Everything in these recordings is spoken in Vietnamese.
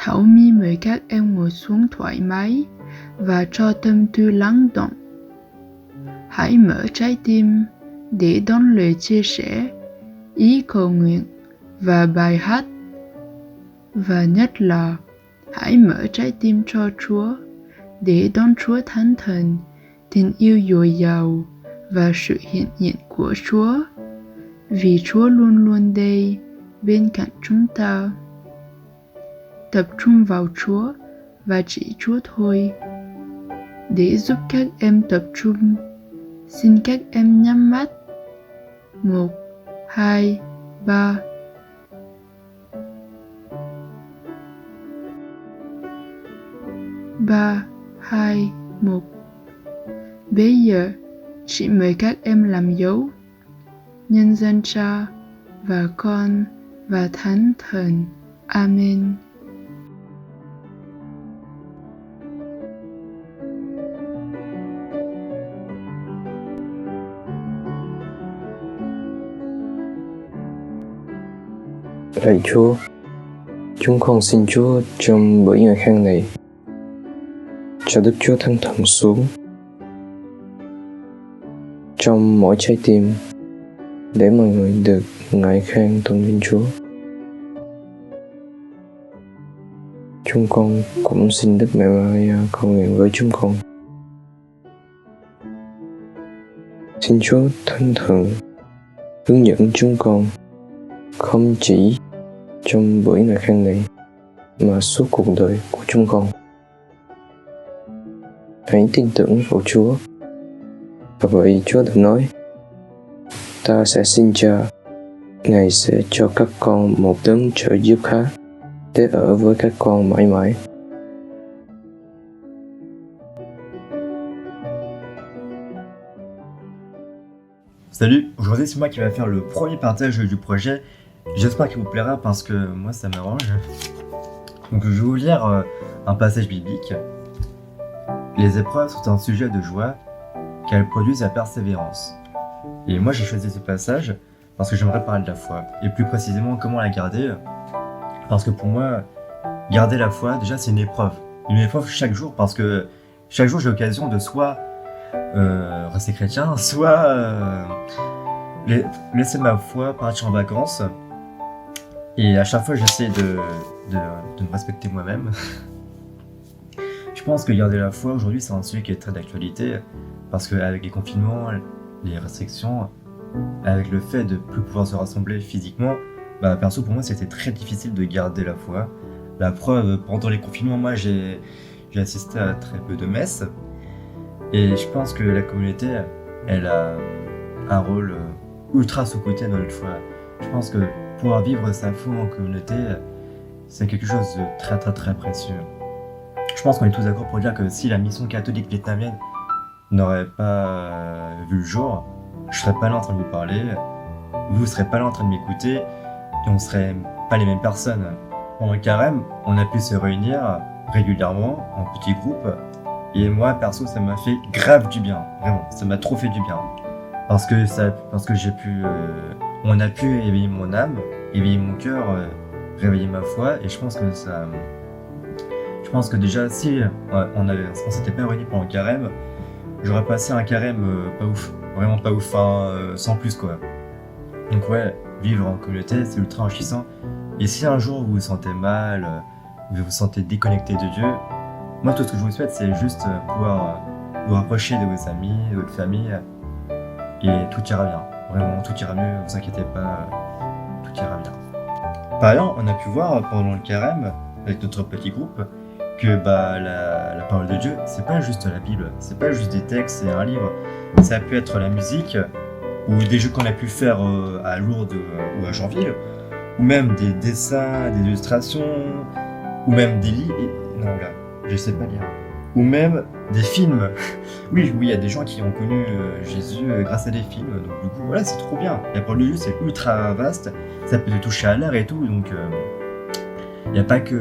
Hảo Mi mời các em ngồi xuống thoải mái và cho tâm tư lắng động. Hãy mở trái tim để đón lời chia sẻ, ý cầu nguyện và bài hát. Và nhất là hãy mở trái tim cho Chúa để đón Chúa Thánh Thần, tình yêu dồi dào và sự hiện diện của Chúa, vì Chúa luôn luôn đây bên cạnh chúng ta. Tập trung vào Chúa và chỉ Chúa thôi. Để giúp các em tập trung, xin các em nhắm mắt. 1, 2, 3. Ba, 2, 1. Bây giờ, chị mời các em làm dấu. Nhân danh Cha và Con và Thánh Thần. Amen. Lạy Chúa, chúng con xin Chúa trong buổi ngày khang này cho Đức Chúa Thánh Thần xuống trong mỗi trái tim để mọi người được ngợi khen tôn vinh Chúa. Chúng con cũng xin Đức Mẹ Maria cầu nguyện với chúng con. Xin Chúa Thánh Thần hướng dẫn chúng con không chỉ trong buổi ngày khang này mà suốt cuộc đời của chúng con. Hãy tin tưởng vào Chúa. Và vậy Chúa đã nói, ta sẽ xin Cha, Ngài sẽ cho các con một đấng trợ giúp khác để ở với các con mãi mãi. Salut, aujourd'hui c'est moi qui va faire le premier partage du projet. J'espère qu'il vous plaira parce que moi ça m'arrange. Donc je vais vous lire un passage biblique. Les épreuves sont un sujet de joie car elles produisent la persévérance. Et moi j'ai choisi ce passage parce que j'aimerais parler de la foi. Et plus précisément comment la garder. Parce que pour moi, garder la foi, déjà c'est une épreuve. Une épreuve chaque jour parce que chaque jour j'ai l'occasion de soit rester chrétien, soit laisser ma foi partir en vacances. Et à chaque fois, j'essaie de me respecter moi-même. Je pense que garder la foi, aujourd'hui, c'est un sujet qui est très d'actualité. Parce qu'avec les confinements, les restrictions, avec le fait de ne plus pouvoir se rassembler physiquement, perso, pour moi, c'était très difficile de garder la foi. La preuve, pendant les confinements, moi, j'ai assisté à très peu de messes. Et je pense que la communauté, elle a un rôle ultra sous-coté dans notre foi. Je pense que pouvoir vivre sa foi en communauté, c'est quelque chose de très très très précieux. Je pense qu'on est tous d'accord pour dire que si la mission catholique vietnamienne n'aurait pas vu le jour, je serais pas là en train de vous parler, vous serez pas là en train de m'écouter, et on serait pas les mêmes personnes. Pendant le carême, on a pu se réunir régulièrement en petits groupes, et moi perso ça m'a fait grave du bien, vraiment, ça m'a trop fait du bien. Parce que j'ai pu, on a pu éveiller mon âme, éveiller mon cœur, réveiller ma foi, et je pense que déjà si on s'était pas réunis pendant le carême, j'aurais passé un carême pas ouf, vraiment pas ouf, sans plus quoi. Donc ouais, vivre en communauté c'est ultra enrichissant, et si un jour vous vous sentez mal, vous vous sentez déconnecté de Dieu, moi tout ce que je vous souhaite c'est juste pouvoir vous rapprocher de vos amis, de votre famille, et tout ira bien. Vraiment, tout ira mieux, ne vous inquiétez pas, tout ira bien. Par ailleurs, on a pu voir pendant le carême, avec notre petit groupe, que la parole de Dieu, c'est pas juste la Bible, c'est pas juste des textes et un livre. Ça peut être la musique, ou des jeux qu'on a pu faire à Lourdes ou à Janville, ou même des dessins, des illustrations, ou même des livres. Non, là, je sais pas lire. Ou même des films. Oui, il y a des gens qui ont connu Jésus grâce à des films, donc du coup voilà, c'est trop bien. La parole de Dieu c'est ultra vaste, ça peut te toucher à l'art et tout, donc il n'y a pas que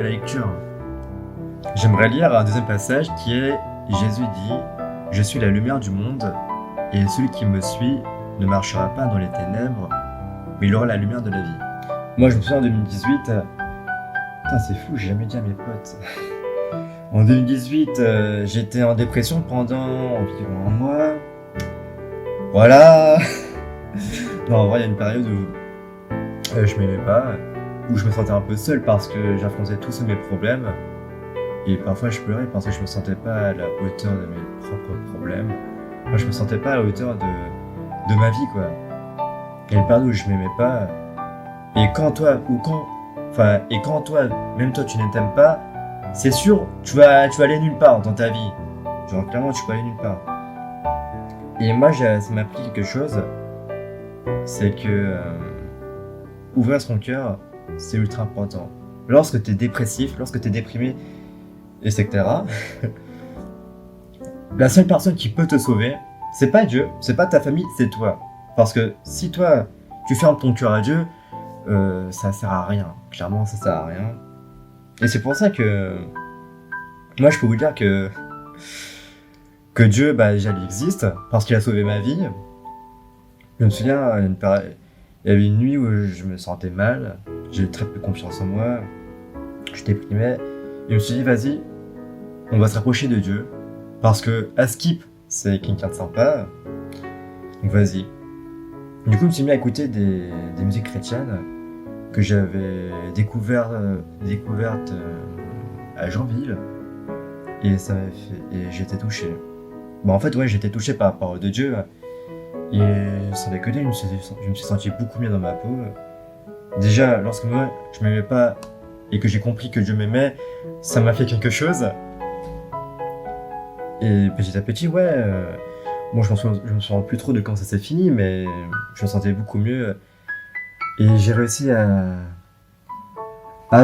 la lecture. J'aimerais lire un deuxième passage qui est Jésus dit « Je suis la lumière du monde, et celui qui me suit ne marchera pas dans les ténèbres, mais il aura la lumière de la vie. » Moi je me souviens en 2018, Putain, c'est fou, j'ai jamais dit à mes potes. En 2018, j'étais en dépression pendant environ un mois. Voilà. Non, en vrai, il y a une période où je m'aimais pas, où je me sentais un peu seul parce que j'affrontais tous mes problèmes. Et parfois, je pleurais parce que je me sentais pas à la hauteur de mes propres problèmes. Moi, je me sentais pas à la hauteur de ma vie, quoi. Il y a une période où je m'aimais pas. Et quand toi, même toi, tu ne t'aimes pas, c'est sûr, tu vas aller nulle part dans ta vie. Genre, clairement, tu peux aller nulle part. Et moi, ça m'a appris quelque chose. C'est que ouvrir son cœur, c'est ultra important. Lorsque tu es dépressif, lorsque tu es déprimé, etc., la seule personne qui peut te sauver, c'est pas Dieu, c'est pas ta famille, c'est toi. Parce que si toi, tu fermes ton cœur à Dieu, ça sert à rien. Clairement, ça sert à rien. Et c'est pour ça que moi, je peux vous dire que Dieu, déjà, il existe, parce qu'il a sauvé ma vie. Je me souviens, il y avait une nuit où je me sentais mal, j'ai très peu confiance en moi, je déprimais, et je me suis dit, vas-y, on va se rapprocher de Dieu, parce que Askip, c'est quelqu'un de sympa, donc vas-y. Du coup, je me suis mis à écouter des musiques chrétiennes que j'avais découvertes à Janville, et ça m'a fait, et j'étais touché. En fait, ouais, j'étais touché par la parole de Dieu. Et sans déconner, je me suis senti beaucoup mieux dans ma peau. Déjà, lorsque moi, je m'aimais pas et que j'ai compris que Dieu m'aimait, ça m'a fait quelque chose. Et petit à petit, ouais, bon, je me souviens plus trop de quand ça s'est fini, mais je me sentais beaucoup mieux. Et j'ai réussi à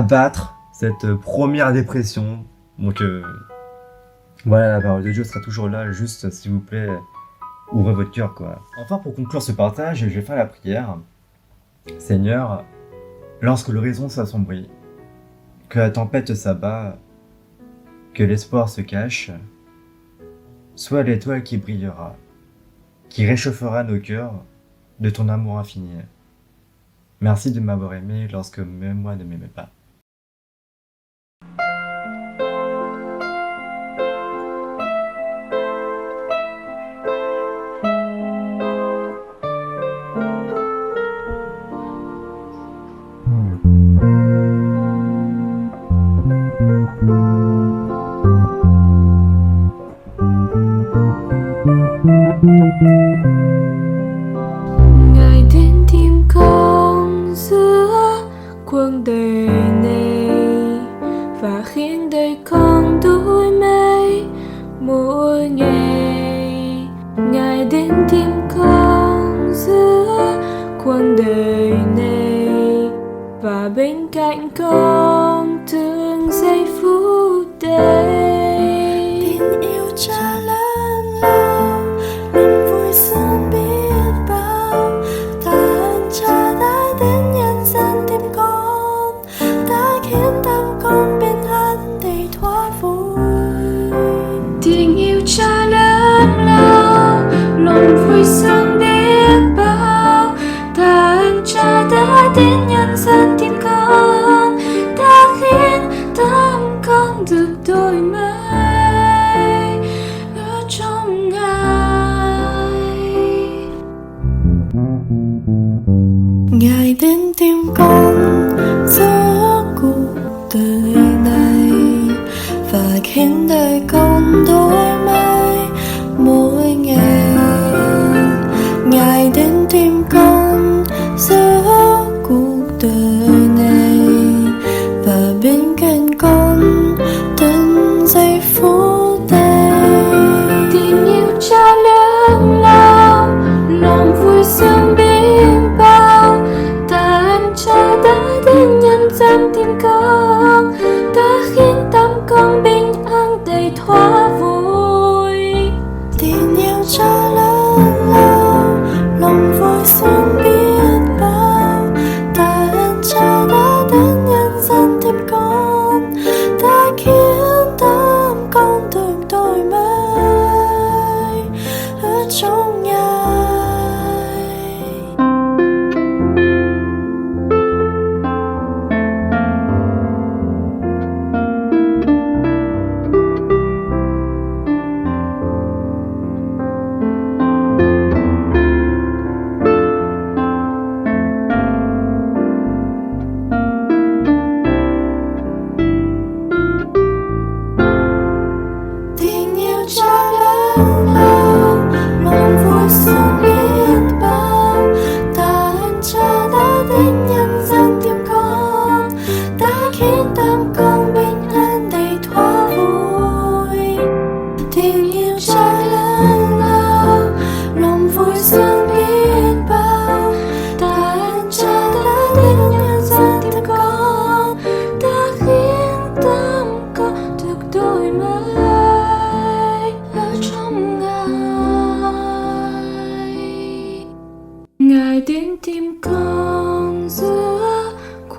battre cette première dépression. Donc, voilà, la parole de Dieu sera toujours là, juste, s'il vous plaît, ouvrez votre cœur, quoi. Enfin, pour conclure ce partage, je vais faire la prière. Seigneur, lorsque l'horizon s'assombrit, que la tempête s'abat, que l'espoir se cache, sois l'étoile qui brillera, qui réchauffera nos cœurs de ton amour infini. Merci de m'avoir aimé lorsque même moi ne m'aimais pas. Ngài đến tìm con giữa cuộc đời này và khiến đời con đôi mây mỗi ngày. Ngài đến tìm con giữa cuộc đời này và bên cạnh con từng giây phút đây. Tình yêu cha lớn lao luôn vui sướng biết bao. Tạ ơn cha đã đến nhân gian tìm con, đã khiến tâm con bình an đầy thoa vui. Tình yêu cha lớn lao luôn vui sướng biết bao. Tạ ơn cha đã đến nhân gian tìm con, đã khiến tâm con được đổi mới ở trong Ngài. Ngài đến tìm con giữa cuộc đời này và khiến đời con đổi mới mỗi ngày. Ngài đến tìm con giữa cuộc đời này và bên cạnh con từng giây phút đây. Tình yêu cha lớn lao lòng vui sướng biết bao. Tạ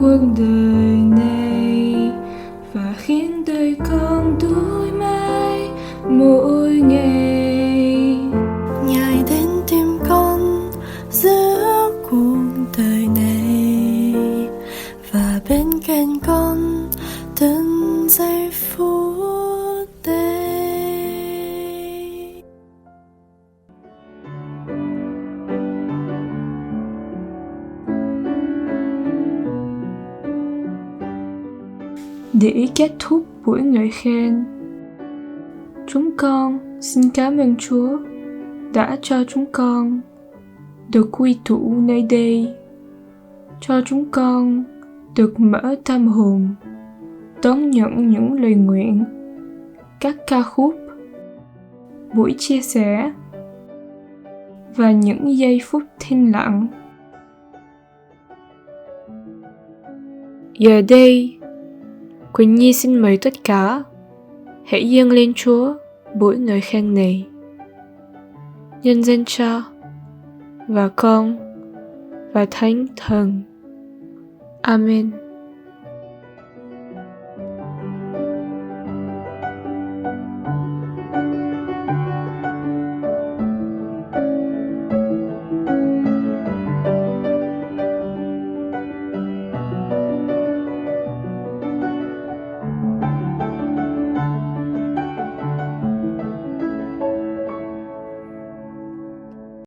cuộc đời này và khiến đời con đổi mới mỗi ngày. Ngài đến tìm con giữa cuộc đời này và bên cạnh con từng giây phút đây. Để kết thúc buổi ngợi khen, chúng con xin cảm ơn Chúa đã cho chúng con được quy tụ nơi đây, cho chúng con được mở tâm hồn đón nhận những lời nguyện, các ca khúc, buổi chia sẻ và những giây phút thinh lặng. Giờ đây, Quỳnh Nhi xin mời tất cả hãy dâng lên Chúa buổi ngợi khen này. Nhân danh Cha và Con và Thánh Thần. Amen.